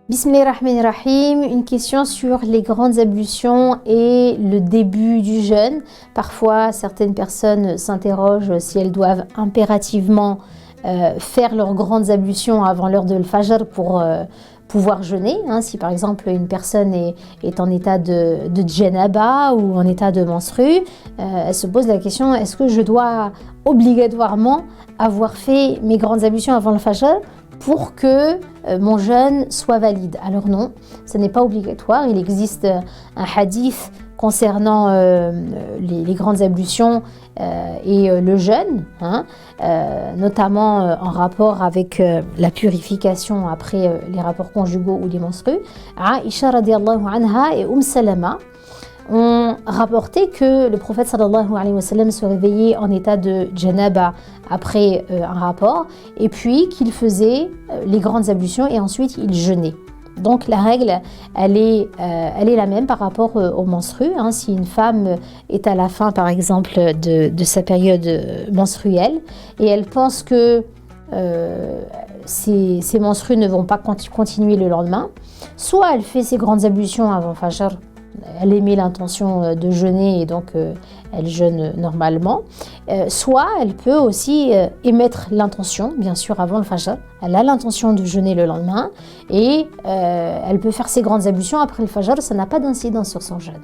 Bismillahirrahmanirrahim, une question sur les grandes ablutions et le début du jeûne. Parfois, certaines personnes s'interrogent si elles doivent impérativement faire leurs grandes ablutions avant l'heure de l'Fajr pour pouvoir jeûner. Si par exemple une personne est en état de djanaba ou en état de menstru, elle se pose la question, est-ce que je dois obligatoirement avoir fait mes grandes ablutions avant le Fajr pour que mon jeûne soit valide? Alors non, ce n'est pas obligatoire. Il existe un hadith concernant les grandes ablutions et le jeûne, notamment en rapport avec la purification après les rapports conjugaux ou les menstrues. Aïcha radiallahu anha et Salama ont rapporté que le prophète sallallahu alayhi wa sallam se réveillait en état de janaba après un rapport et puis qu'il faisait les grandes ablutions et ensuite il jeûnait. Donc la règle, elle est la même par rapport aux menstrues. Si une femme est à la fin par exemple de sa période menstruelle et elle pense que ses menstrues ne vont pas continuer le lendemain, soit elle fait ses grandes ablutions avant Fajr, elle émet l'intention de jeûner et donc elle jeûne normalement, soit elle peut aussi émettre l'intention, bien sûr avant le Fajr, elle a l'intention de jeûner le lendemain et elle peut faire ses grandes ablutions après le Fajr, ça n'a pas d'incidence sur son jeûne.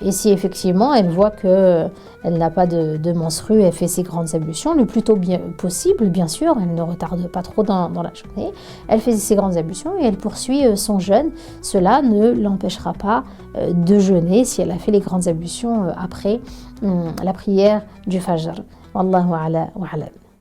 Et si effectivement elle voit qu'elle n'a pas de menstrues, elle fait ses grandes ablutions le plus tôt possible, bien sûr, elle ne retarde pas trop dans la journée, elle fait ses grandes ablutions et elle poursuit son jeûne. Cela ne l'empêchera pas de jeûner si elle a fait les grandes ablutions après la prière du Fajr. Wallahu a'la wa a'lam.